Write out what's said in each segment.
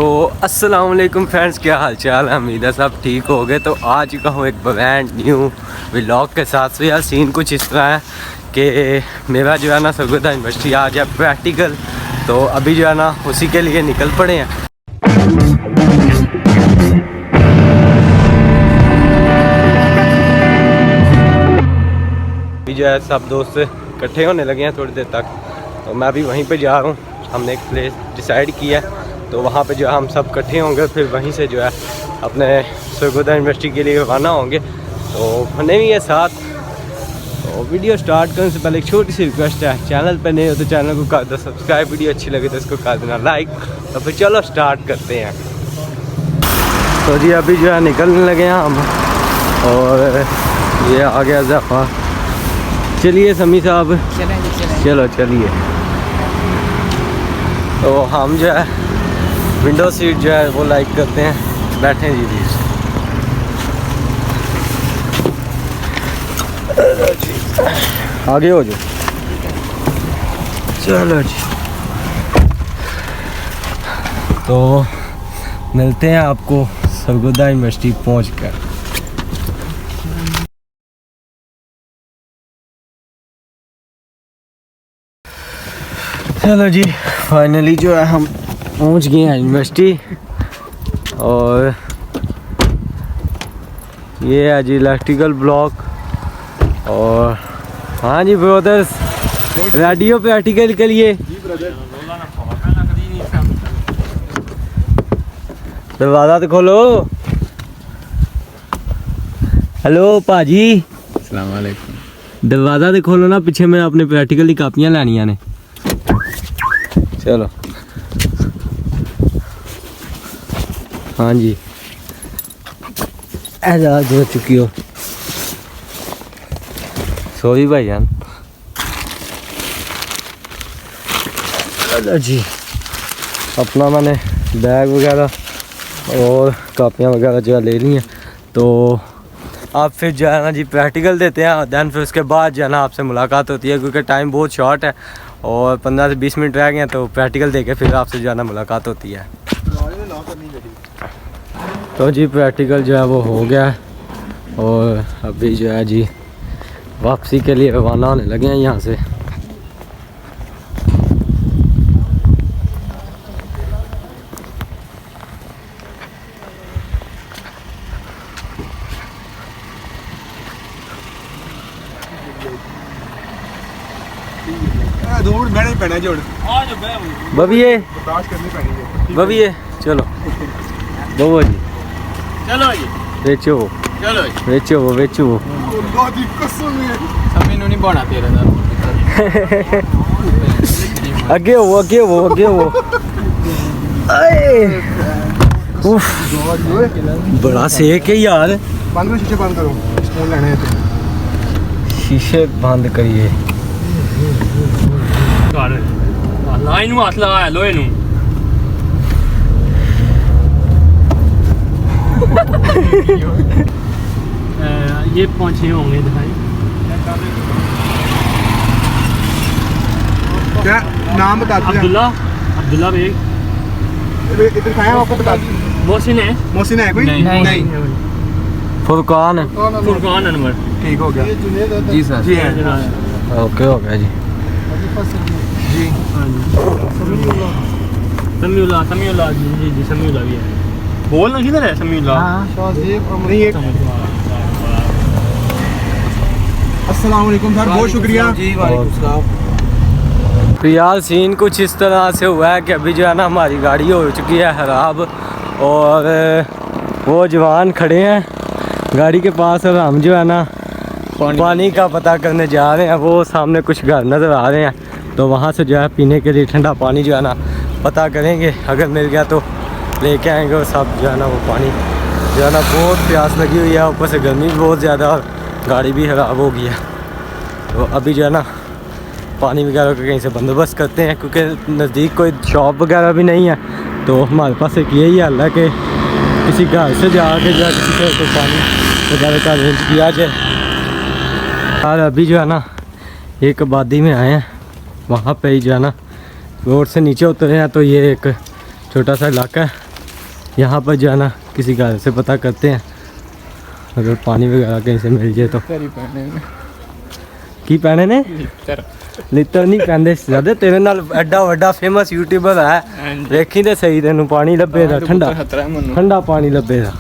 तो अस्सलाम वालेकुम फ्रेंड्स, क्या हाल चाल है। उम्मीद है सब ठीक हो गए। तो आ चुका हूँ एक ब्रांड न्यू व्लॉग के साथ। तो यार सीन कुछ इस तरह है कि मेरा जो है ना सरगोदा यूनिवर्सिटी आज है प्रैक्टिकल। तो अभी जो है ना उसी के लिए निकल पड़े हैं। अभी जो है सब दोस्त इकट्ठे होने लगे हैं थोड़ी देर तक। तो मैं अभी वहीं पे जा रहा हूँ। हमने एक प्लेस डिसाइड किया है, तो वहाँ पे जो है हम सब इकट्ठे होंगे। फिर वहीं से जो है अपने सरगोदा यूनिवर्सिटी के लिए रवाना होंगे। तो बने भी है साथ। तो वीडियो स्टार्ट करने से पहले एक छोटी सी रिक्वेस्ट है, चैनल पे नहीं हो तो चैनल को कर दो सब्सक्राइब, वीडियो अच्छी लगे तो इसको कर देना लाइक। तो फिर चलो स्टार्ट करते हैं। तो जी अभी जो है निकलने लगे हैं हम, और ये आ गया ज़फ़ा। चलिए समी साहब, चलो चलिए। तो हम जो है विंडो सीट जो है वो लाइक करते हैं, बैठे जी जी। आगे हो जाओ, चलो जी। तो मिलते हैं आपको सरगोदा यूनिवर्सिटी पहुंचकर। चलो जी फाइनली जो है हम पहुंच गए हैं यूनिवर्सिटी। और ये है जी इलेक्ट्रिकल ब्लॉक। और हाँ जी ब्रदर्स, रेडियो पे आर्टिकल के लिए दरवाज़ा तो खोलो। हेलो भाजी, अस्सलाम वालेकुम। दरवाज़ा तो खोलो ना, पीछे मैं अपने प्रैक्टिकल की कापियाँ लैनियां ने। चलो हाँ जी, एजाज हो चुकी हो। सॉरी भाईजान। चलो जी, अपना मैंने बैग वगैरह और कापियाँ वगैरह जो है ले ली हैं। तो आप फिर जो है ना जी प्रैक्टिकल देते हैं, दैन फिर उसके बाद जो है ना आपसे मुलाकात होती है, क्योंकि टाइम बहुत शॉर्ट है और 15 से 20 मिनट रह गए हैं। तो प्रैक्टिकल दे के फिर आपसे जो है ना मुलाकात होती है। तो जी प्रैक्टिकल जो है वो हो गया है, और अभी जो है जी वापसी के लिए रवाना होने लगे हैं यहाँ से। बबिए बबिए, चलो बबो जी, चलो जी, बेचो चलो जी। बेचो बेचो। मैनू नहीं बना तेरे आगे हो आगे हो आगे हो। उफ, बड़ा सेक है यार। बंद करो, शीशे बंद करो, स्पून लेने हैं। शीशे बंद करिए। लाइन हाथ लगाया लो इनू। ये 5-6 होंगे दिखाई। क्या नाम बता दो। अब्दुल्ला, अब्दुल्ला बेग। इधर खाया आपको बता दो। मोहसिन है? मोहसिन है कोई? नहीं। फुरकान, फुरकान अनवर। ठीक हो गया जी सर। जी है। ओके हो गया जी। जी समीउल्लाह, समीउल्लाह जी जी, समीउल्लाह भी है। बोल ना किधर है समीउल्लाह? नहीं एक। अस्सलाम वालेकुम सर, बहुत शुक्रिया। तो यार सीन कुछ इस तरह से हुआ है कि अभी जो है ना हमारी गाड़ी हो चुकी है ख़राब, और वो जवान खड़े हैं गाड़ी के पास, और हम जो है ना पानी का पता करने जा रहे हैं। वो सामने कुछ घर नज़र आ रहे हैं, तो वहाँ से जो है पीने के लिए ठंडा पानी जो है ना पता करेंगे। अगर मिल गया तो लेके आएंगे। और सब जो है ना वो पानी जो है ना, बहुत प्यास लगी हुई है, ऊपर से गर्मी भी बहुत ज़्यादा, और गाड़ी भी ख़राब हो गई है। तो अभी जो है ना पानी वगैरह का कहीं से बंदोबस्त करते हैं, क्योंकि नज़दीक कोई शॉप वगैरह भी नहीं है। तो हमारे पास एक यही हल है कि किसी घर से जाके जो है किसी से तो पानी वगैरह का अरेंज किया जाए। और अभी जो है ना एक आबादी में आए हैं, वहाँ पे ही जो है ना रोड से नीचे उतरे हैं। तो ये एक छोटा सा इलाका है, यहाँ पर जो है ना किसी घर से पता करते हैं, अगर पानी वगैरह कहीं से मिल जाए तो। की पैने ने लिटर नहीं पैंदे ज़्यादा, तेरे नाल एडा वड्डा फेमस यूट्यूबर है, देखी तो सही तेनू पानी लभेगा ठंडा ठंडा पानी लभेगा।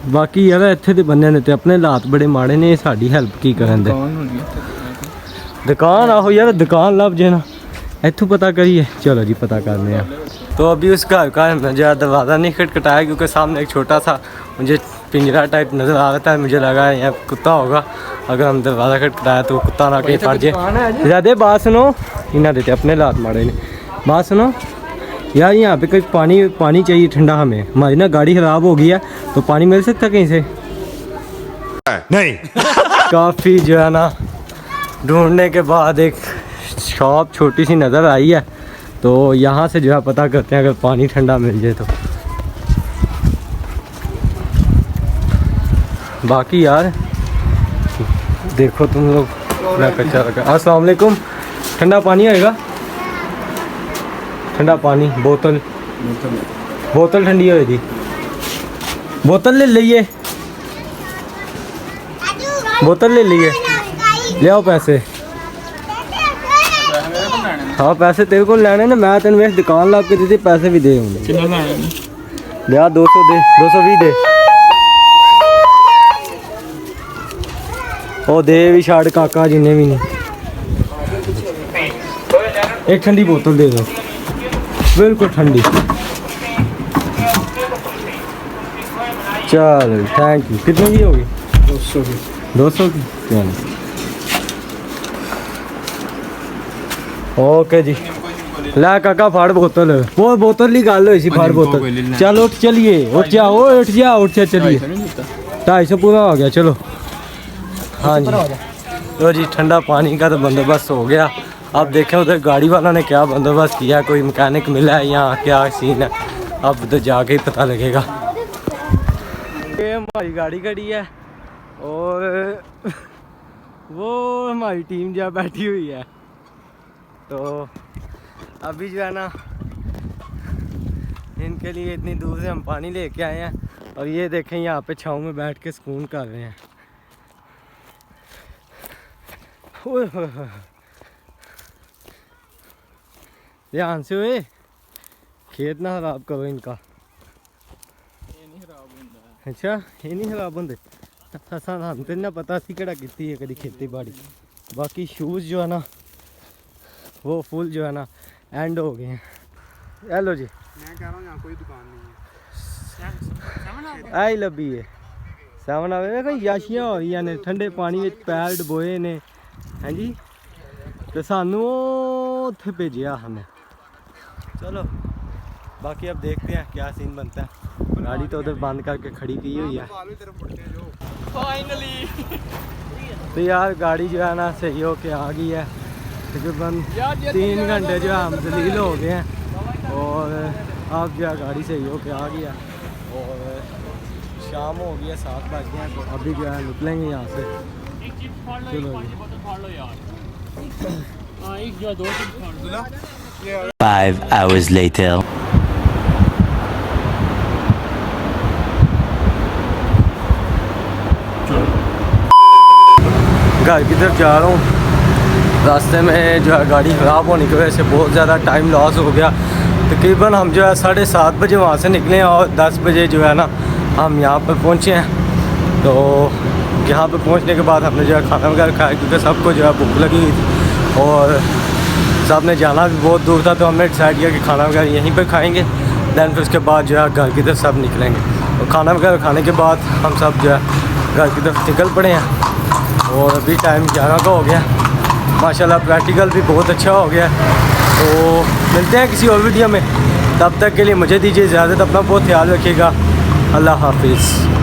बाकी यार इत्थे दे बंदे ने ते अपने हालात बड़े माड़े ने, साडी हेल्प की करन दे। दुकान आहो यार, दुकान लभ जे ना, इत्थों पता करिए। चलो जी पता करने हैं। तो अभी उस घर का मुझे दरवाज़ा नहीं खटखटाया क्योंकि सामने एक छोटा सा मुझे पिंजरा टाइप नज़र आ रहा था, मुझे लगा यहाँ कुत्ता होगा, अगर हम दरवाज़ा खटखटाया तो कुत्ता ना कहीं फट जाए। ज़्यादा बात सुनो, इन्हें देते अपने हालात माड़े ने। बात सुनो यार, यहाँ पे कोई पानी चाहिए ठंडा, हमें हमारी ना गाड़ी ख़राब हो गई है, तो पानी मिल सकता है कहीं से? नहीं। काफ़ी जो है ना ढूंढने के बाद एक शॉप छोटी सी नज़र आई है, तो यहाँ से जो है पता करते हैं अगर पानी ठंडा मिल जाए तो। बाकी यार देखो तुम लोग ना कच्चा रखा। अस्सलाम वालेकुम, ठंडा पानी आएगा? ठंडा पानी बोतल ठंडी होगी, बोतल ले लीजिए, बोतल ले लीजिए, ले आओ पैसे। हाँ पैसे तेरे को लेने ना, मैं तेन वेस्ट दुकान ला के दी, पैसे भी दे होंगे। लिया 200 दे, 220 दे। ओ दे भी छाड़ काका जिन्ने भी नहीं। एक ठंडी बोतल दे दो, बिल्कुल ठंडी। चल थैंक यू। कितने की होगी? 200 की। 200 की, चलो ओके जी। ला काका फाड़ बोतल, वो बोतल ही गल हुई सी, फाड़ बोतल। चलो उठ चलिए, उठ जाओ, उठ जा चलिए। 250 पूरा हो गया, चलो। हाँ जी तो जी ठंडा पानी का तो बंदोबस्त हो गया। अब देखें उधर गाड़ी वाला ने क्या बंदोबस्त किया, कोई मैकेनिक मिला है यहाँ, क्या सीन है, अब तो जाके ही पता लगेगा। ये हमारी गाड़ी खड़ी है और वो हमारी टीम जहाँ बैठी हुई है, तो अभी जो है ना इनके लिए इतनी दूर से हम पानी लेके आए हैं, और ये देखें यहाँ पे छाँव में बैठ के सुकून कर रहे हैं। ध्यान से हुए, खेत ना खराब करो इनका। ये नहीं खराब होंदा। अच्छा ये नहीं खराब होंदे, सानू ते ना पता सी केड़ा कीती है कदी खेती बाड़ी। बाकी शूज़ जो है ना वो फुल जो है ना एंड हो गए हैं। हेलो जी, मैं कह रहा हूँ यहाँ कोई दुकान नहीं है। आई लभी है 7 आवे कोई याशियां हो रही ने, ठंडे पानी में पैर डबोए ने। हैं जी, तो सानू उत्थे भेजिया हमें। चलो बाकी अब देखते हैं क्या सीन बनता है। गाड़ी तो उधर बंद करके खड़ी की हुई है फाइनली। तो यार गाड़ी जो है ना सही हो के आ गई है, तकरीबन 3 घंटे जो है हम जलील हो गए हैं, और अब जो है गाड़ी सही हो के आ गया, और शाम हो गई है, 7 बज गए हैं, तो अभी जो है निकलेंगे यहाँ से। चलो 5 hours later. घर की तरफ जा रहा हूँ। रास्ते में जो है गाड़ी ख़राब होने की वजह से बहुत ज़्यादा टाइम लॉस हो गया। तकरीबन हम जो है 7:30 बजे वहाँ से निकले, और 10 बजे जो है ना हम यहाँ पर पहुँचे हैं। तो यहाँ पर पहुँचने के बाद हमने जो है खाना वगैरह खाया, क्योंकि सबको जो है भूख लगी हुई थी और सब ने जाना भी बहुत दूर था, तो हमने डिसाइड किया कि खाना वगैरह यहीं पर खाएँगे। दैन फिर उसके बाद जो है घर की तरफ सब निकलेंगे, और खाना वगैरह खाने के बाद हम सब जो है घर की तरफ निकल पड़े हैं। और अभी टाइम 11 का हो गया। माशाल्लाह प्रैक्टिकल भी बहुत अच्छा हो गया। तो मिलते हैं किसी और वीडियो में, तब तक के लिए मुझे दीजिए इजाज़त। अपना बहुत ख्याल रखिएगा। अल्लाह हाफिज़।